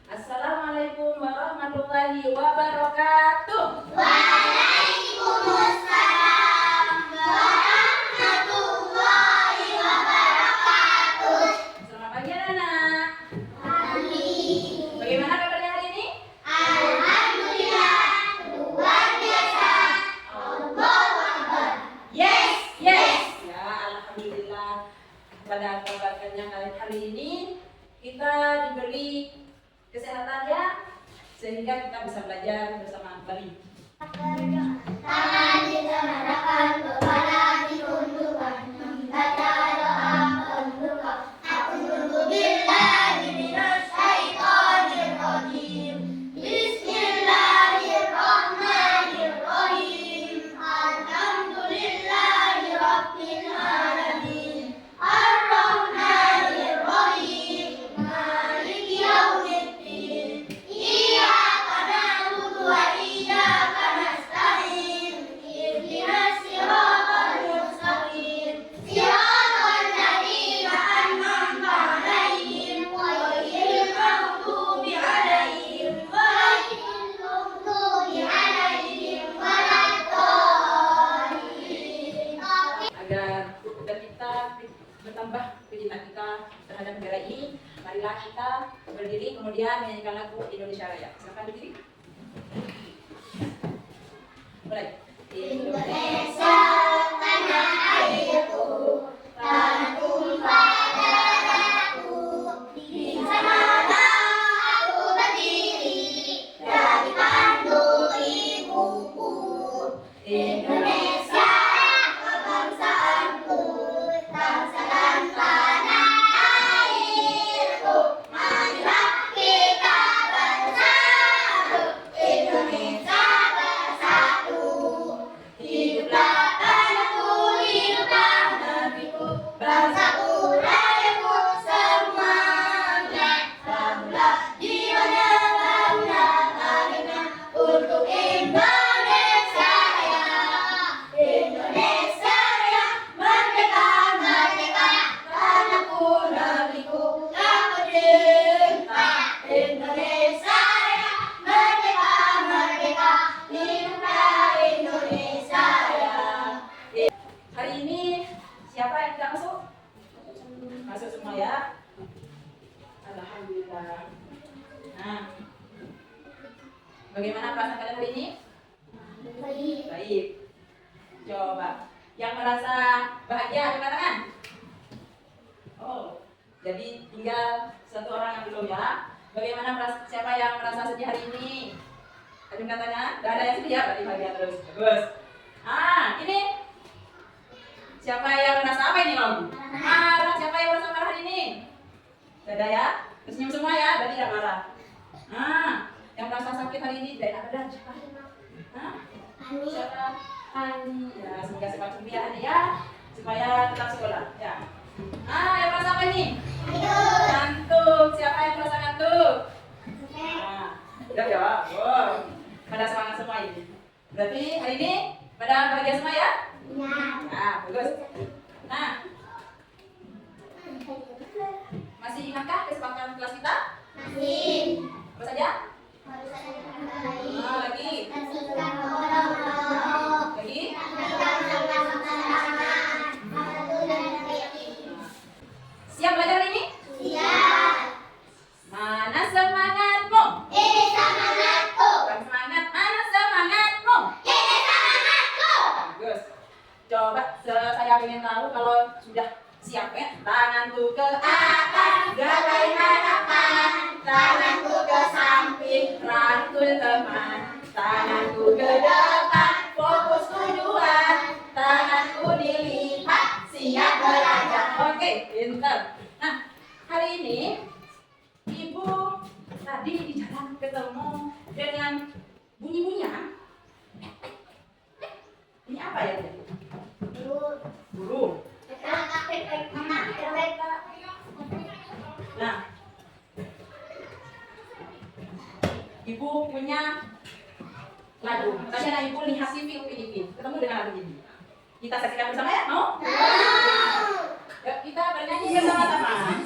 Assalamualaikum warahmatullahi wabarakatuh. Waalaikumsalam warahmatullahi wabarakatuh. Selamat pagi anak-anak. Pagi. Bagaimana kabarnya hari ini? Alhamdulillah, luar biasa. Allahu Akbar. Yes, yes. Ya, alhamdulillah. Pada kabarnya hari ini kita diberi kesehatan ya, sehingga kita bisa belajar bersama kembali. Tangan dikemanakan, kepala ditundukkan, membaca doa pembuka. A'udzubillahi minasyaitonir rajim. Bismillahirrahmanirrahim. Alhamdulillahi rabbil alamin. Ar-Rahmanir Rahim. Maliki yaumiddin. Iyyaka na'budu wa iyyaka nasta'in. Ihdinas siratal mustaqim. Siratal ladzina an'amta 'alaihim ghairil maghdubi 'alaihim waladdallin. Agar kita bertambah kecintaan kita terhadap negara ini, marilah kita berdiri kemudian menyanyikan lagu Indonesia Raya. Silakan berdiri. Mulai. Indonesia tanah airku, tanah tumpah darahku. Di sana aku berdiri dari kandung ibuku. Indonesia kebangsaanku, bangsa dan tanah airku. Marilah kita bersatu, Indonesia bersatu. Hiduplah tanahku, hiduplah negeriku, bangsaku, rakyatku semuanya. Bangunlah jiwanya, bangunlah karirnya untuk Indonesia Raya. Indonesia Raya, merdeka, merdeka, tanahku, negeriku, tak merdeka. Indonesia Raya, merdeka, merdeka, hiduplah Indonesia Raya. Hari ini siapa yang tidak masuk? Masuk semua ya. Alhamdulillah. Nah, bagaimana perasaan kalian hari ini? Baik. Coba yang merasa bahagia angkat tangan. Oh, jadi tinggal satu orang yang belum ya. Bagaimana siapa yang merasa sedih hari ini? Angkat tangan. Tidak ada yang sedih ya, berarti bahagia terus. Bagus. Ini siapa yang merasa apa ini kamu? Marah. Siapa yang merasa marah hari ini? Tidak ada ya? Tersenyum semua ya, berarti tidak marah. Yang merasa sakit hari ini tidak enak badan siapa? Siapa? Ani. Ya, semoga cepat sembuh ya Ani ya, supaya tetap sekolah. Ya. Yang merasa apa ini? Ngantuk. Siapa yang merasa ngantuk? Udah ya. Wow. Pada semangat semua ini. Berarti hari ini pada bahagia semua ya? Bagus. Nah, masih ingatkah kesepakatan kelas kita? Masih. Apa saja? Lagi. Lagi. Siap belajar hari ini? Siap. Mana semangatmu? Ini semangatku. Bukan semangat, mana semangatmu? Ini semangatku. Bagus. Coba saya ingin tahu kalau sudah siap ya. Tanganku ke atas, gapai harapan. Tanganku ke samping, rangkul teman. Tanganku ke depan, fokus tujuan. Tanganku dilihat, siap belajar. Oke, pintar. Nah, hari ini Ibu tadi di jalan ketemu dengan bunyi-bunyian. Ini apa ya? Burung. Nah, Ibu punya lagu. Tadi Ibu lihat TV Upin Ipin, ketemu dengan lagu ini. Kita saksikan bersama ya, mau? Yuk kita bernyanyi bersama-sama.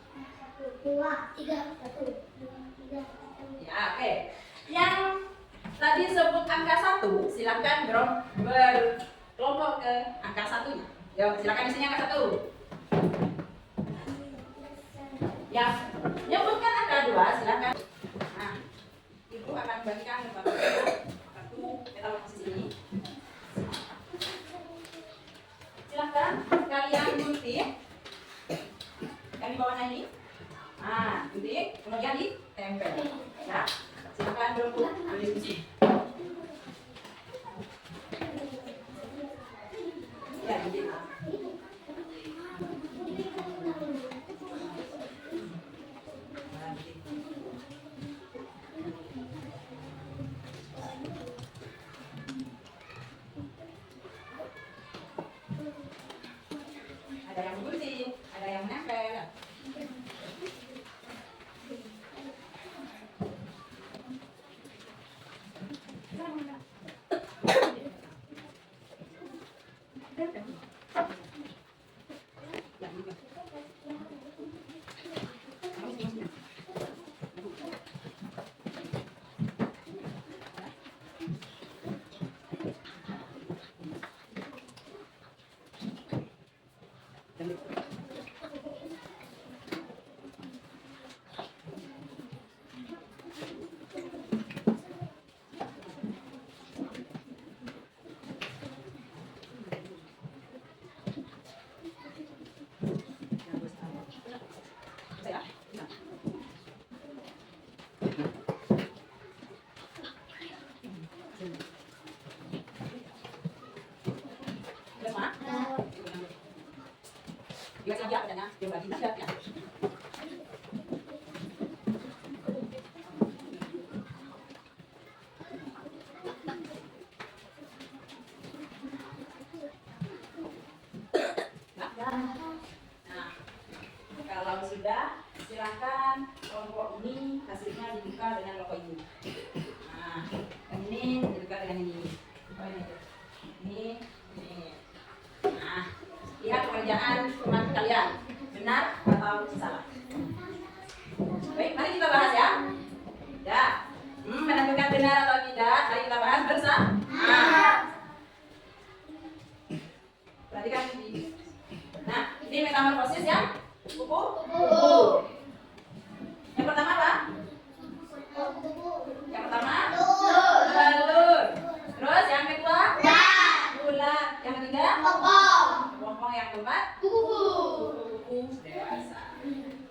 dua, tiga, satu, dua, tiga, satu. Ya, oke. Yang tadi sebut angka 1, silakan berkelompok ke angka 1-nya. Ya, silakan di sini angka 1. Yang nyebutkan angka 2, silakan. Nah, Ibu akan bagikan kepada kartu metal posisi ini. Silakan kalian gunting yang di bawahnya ini. Nah, gunting, kemudian ditempel. Ya, silakan berebut berdiskusi. Ya, gunting. Ada yang gunting, ada yang menempel. Dia siap adanya, dia bagi siap ya. Nah, kalau sudah, silakan kelompok ini hasilnya dibuka dengan logo ini. Nah, yang ini dibuka dengan ini. Oh, ini. Nah, lihat pekerjaan teman kalian, benar atau salah. Baik, mari kita bahas ya. Ya, menentukan benar atau tidak, mari kita bahas bersama. Perhatikan ini. Nah, ini metamorfosis ya, kuku. Yang pertama apa? Yang pertama telur. Terus yang kedua bulat. Yang ketiga bokong. Yang keempat kuku dewasa.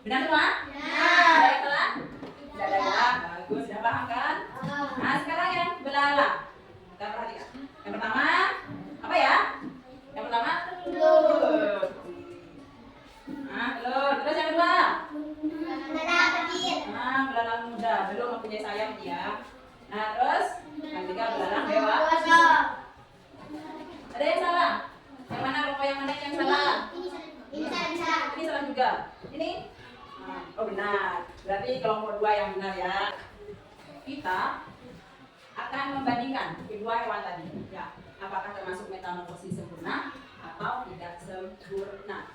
Benar semua? Sudah telah? Sudah. Bagus, sudah paham kan? Nah, sekarang yang belalang. Kita perhatikan. Yang pertama apa ya? Yang pertama telur. Nah, telur. Terus yang kedua? Belalang muda, belum mempunyai sayap dia. Nah, terus yang ketiga belalang dewasa. Ada yang salah? Yang mana kelompok yang mana yang salah? Ini salah juga. Ini? Oh benar. Berarti kelompok 2 yang benar ya. Kita akan membandingkan kedua hewan tadi. Ya, apakah termasuk metamorfosis sempurna atau tidak sempurna?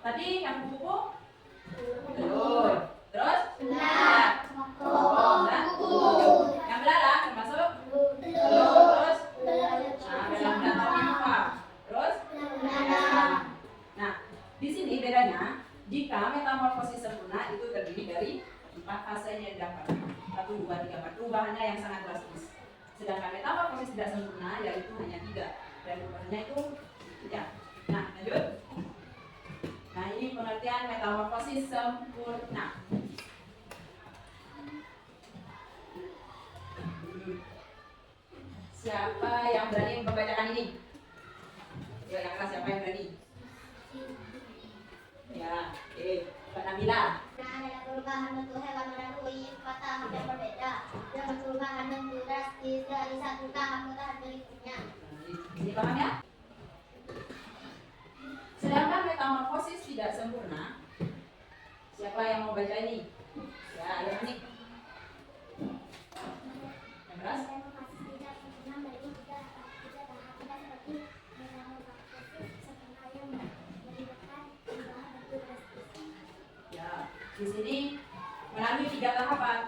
Tadi yang kuku telur. Terus? Bokong dan kuku. Yang belalang termasuk telur. Terus? Belalang dan apa? Terus? Nah, di sini bedanya, jika metamorfosis sempurna itu terdiri dari 4 fase yang didapat. 1, 2, 3, 4. Perubahannya yang sangat drastis. Sedangkan metamorfosis tidak sempurna yaitu hanya 3. Dan perubahannya itu ya. Nah, lanjut. Nah, ini pengertian metamorfosis sempurna. Siapa yang berani membacakan ini? Ya, yang kelas siapa yang berani? Ya, Mbak Nabila. Ada perubahan bentuk hewan melalui 4 tahap yang berbeda. Dengan perubahan bentuk drastis dari satu tahap ke tahap berikutnya. Ini paham ya? Sedangkan metamorfosis tidak sempurna. Siapa yang mau baca ini? Ya, ayo nih. Yang keras? Ya, Di sini melalui 3 tahapan.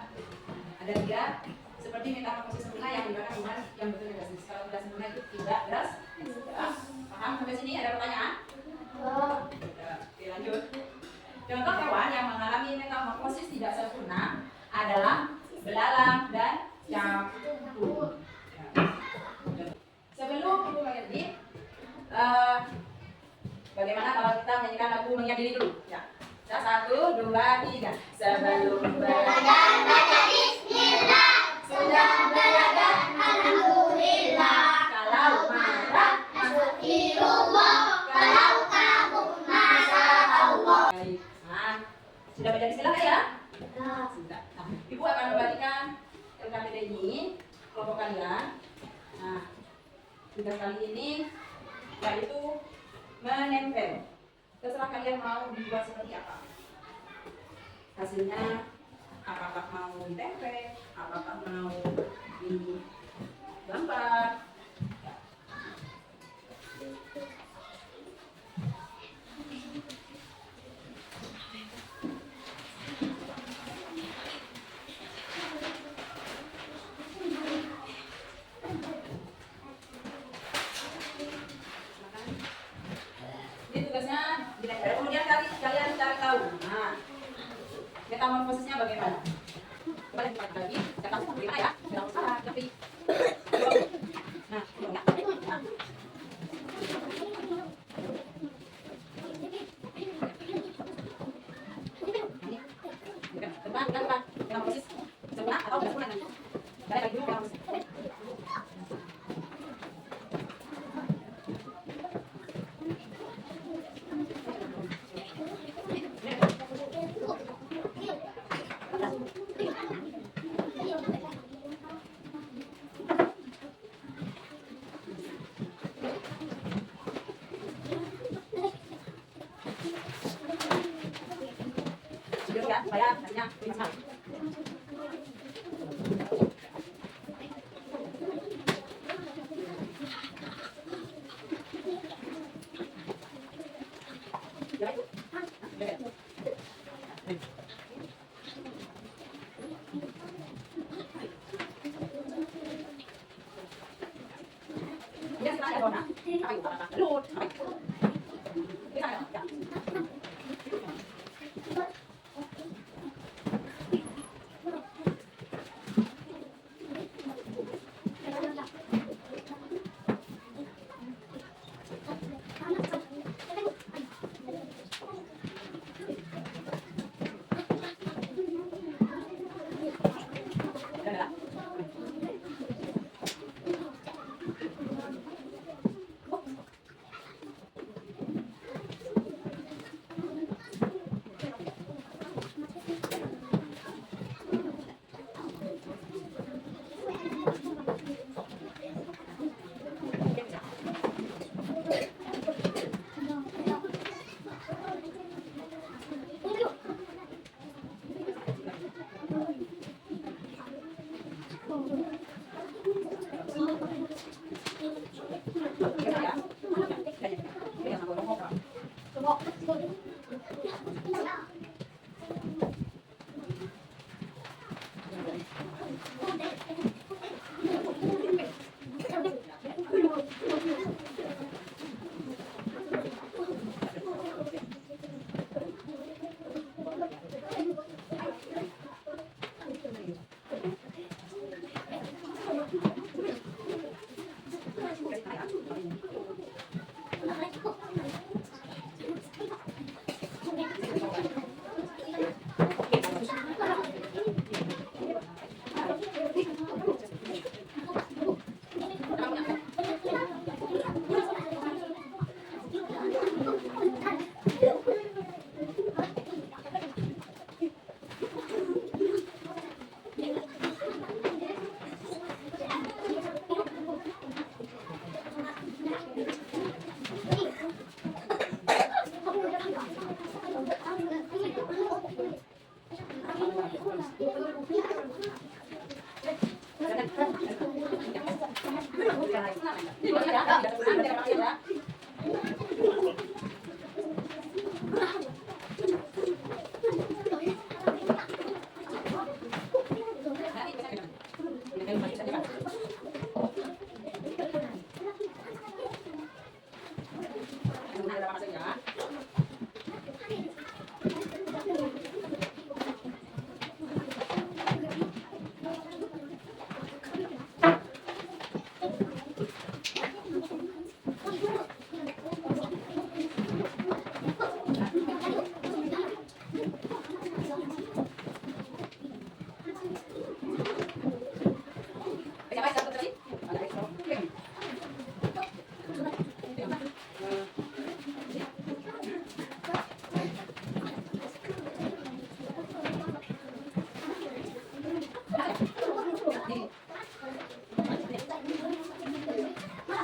Ada 3 seperti metamorfosis sempurna yang dimana hubungan yang betul dan drastis. Kalau tidak sempurna itu tidak drastis. Paham sampai sini? Ada pertanyaan? Oke, lanjut. Contoh hewan yang mengalami metamorfosis tidak sempurna adalah belalang dan capung. Sebelum ibu mengerti, bagaimana kalau kita menyanyikan lagu mengingat diri dulu? Ya. 1, 2, 3. Sebelum belajar baca bismillah, sudah belajar alhamdulillah. Kalau marah astagfirullah, kalau kabur masya Allah. Baik. Nah, sudah baca bismillah ya? Sudah. Nah, ibu akan membagikan LKPD ini kelompok kalian. Nah, tugas kali ini yaitu menempel. Terserah kalian mau dibuat seperti apa. Hasilnya apakah mau ditempel, apakah mau digambar. Kemudian kalian cari tahu, nah, metamorfosisnya bagaimana? Coba lihat lagi, kita tahu bagaimana ya? Tidak usah, tapi nah, depan, metamorfosis sempurna atau tidak sempurna? Balik lagi dulu metamorfosis. Ya, supaya hasilnya lebih maksimal. Ya, setelah ada warna, apa itu? Belut, apa itu? Kita ada, ya. Siapa satu tadi? Ada ekstra. Assalamualaikum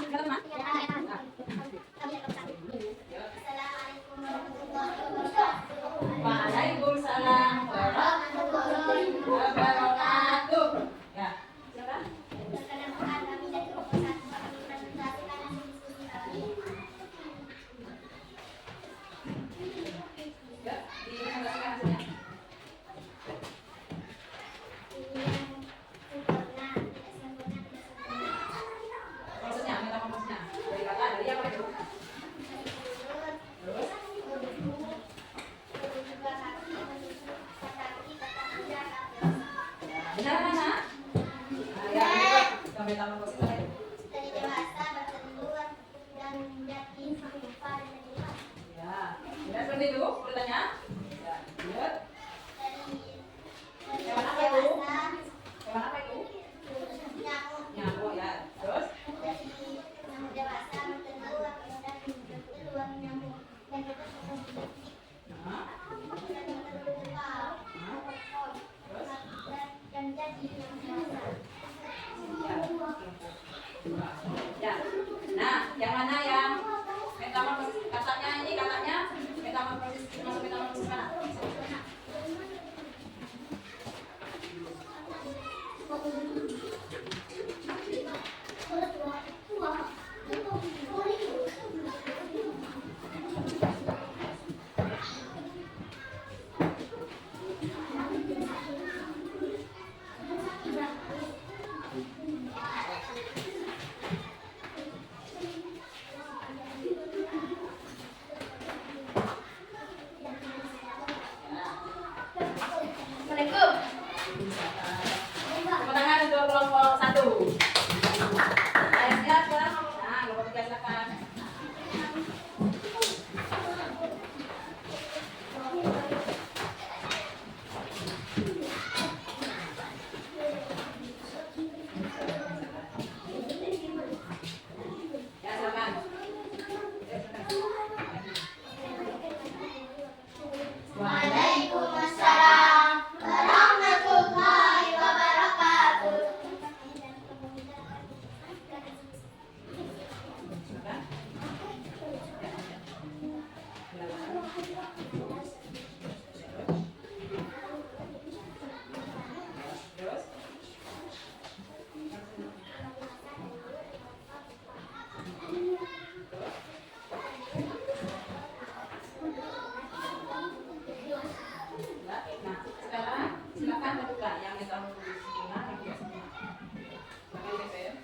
warahmatullahi wabarakatuh. Waalaikumsalam warahmatullahi wabarakatuh. Ya, siapa? Perkenalkan kami dari kelompok 1 kami presentasikan hasil diskusi kami. Ya, dipresentasikan hasilnya. Ini yang sempurna, tidak sempurna, tidak sempurna. Maksudnya, minta maksudnya. Dari kata, dari apa itu? Terus? Benar mana? Nah, ya, sampai tambah positif lagi. Dari dewasa bertelur dan menjadi lupa dan dewasa. Ya, benar seperti itu urutannya. Ya, lihat. Dari Hewan apa itu? dewasa Hewan apa itu? nyamuk. Nyamuk ya. Terus? Dari nyamuk dewasa bertelur dan bertelur nyamuk dan bertelur Nah, dan bertelur kepal. terus? Dan jadi nyamuk dewasa. Ya. Nah, yang mana yang metamorfosis katanya ini katanya metamorfosis termasuk metamorfosis mana? Assalamualaikum. Tepuk tangan untuk kelompok 1. Ayo siap sekarang. Nah, kelompok 3 silakan. Ya, silakan. Waalaikumsalam warahmatullahi wabarakatuh. Terus? Nah, sekarang silakan tentukan yang metamorfosis sempurna yang tidak sempurna. Silakan DPR.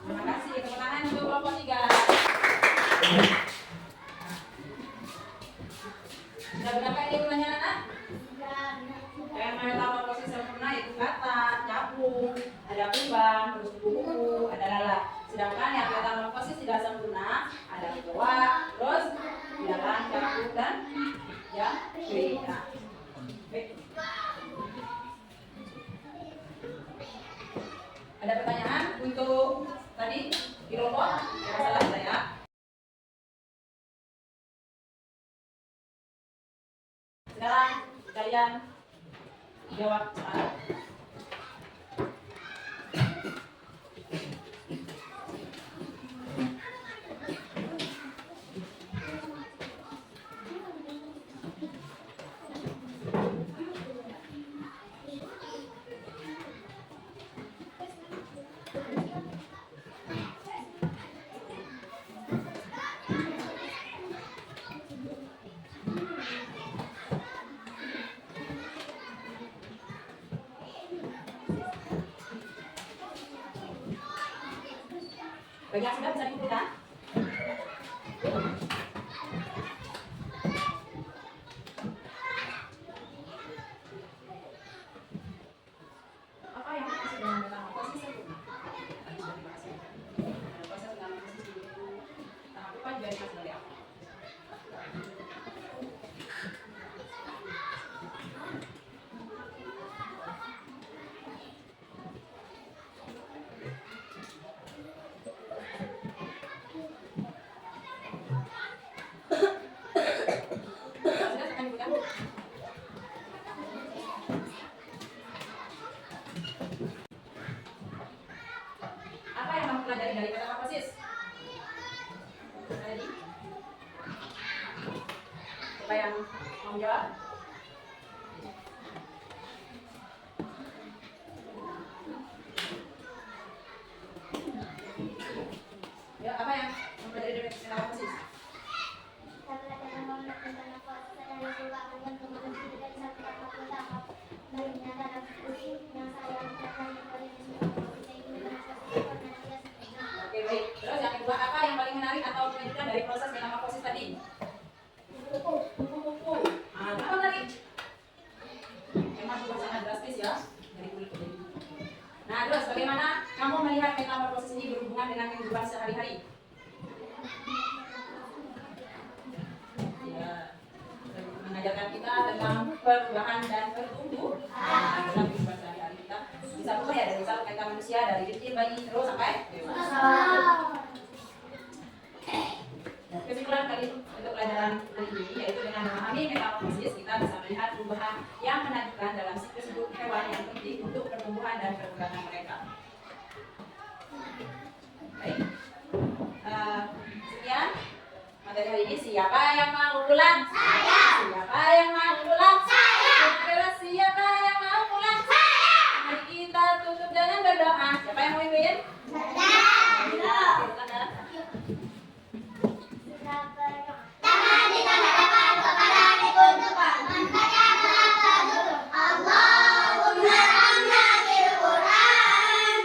Terima kasih. Tepuk tangan untuk kelompok 3. Sudah benarkah ini urutannya, anak? Yang metamorfosis sempurna itu kata, capung, ada kumbang, terus kuku, ada lalat. Sedangkan yang metamorfosis tidak sempurna ada kecoa, terus bilangan, capung dan yang beda. Baik. Ada pertanyaan untuk tadi di kelompok? Tidak masalah saya. Sekarang kalian jawab sekarang. Bagi yang sudah bisa dikumpulkan. Apa yang masih dalam metamorfosis sempurna? Tadi sudah dibahas ya. Proses metamorfosis itu tahap apa juga dibahas dari apa? Sudah akan dibuka? Apa yang kamu pelajari dari metamorfosis? Tadi? Siapa yang mau jawab? Ya, apa yang kamu pelajari dari metamorfosis? Kita belajar membentuk metamorfosis dari sebuah bentuk menuju dari satu tahap ke tahap lainnya dalam usia yang saya pelajari dari metamorfosis yaitu metamorfosis pernah dia sempurna. Oke, baik. Terus yang kedua, apa yang paling menarik atau mengejutkan dari proses metamorfosis tadi? Kupu-kupu. Ah, kenapa menarik? Memang berubah sangat drastis ya dari kulit ke kulit. Nah, terus bagaimana kamu melihat metamorfosis ini berhubungan dengan kehidupan sehari-hari? Ya, mengajarkan kita tentang perubahan dan bertumbuh dalam kehidupan sehari-hari kita. Bisa berubah ya dari misal kaitan manusia dari kecil bayi terus sampai dewasa. Kesimpulan kali untuk pelajaran kali ini yaitu dengan memahami metamorfosis kita bisa melihat perubahan yang menakjubkan dalam siklus hidup hewan yang penting untuk pertumbuhan dan perkembangan mereka. Baik, sekian materi hari ini. Siapa yang mau pulang? Saya. Siapa yang mau pulang? Saya. Terus siapa yang mau pulang? Saya. Mari kita tutup dengan berdoa. Siapa yang mau mimpin? Saya. Silakan. Jangan dikatakan kepada dikunjukkan. Membaca Al-Quran dulu. Allahumma amna bil Quran.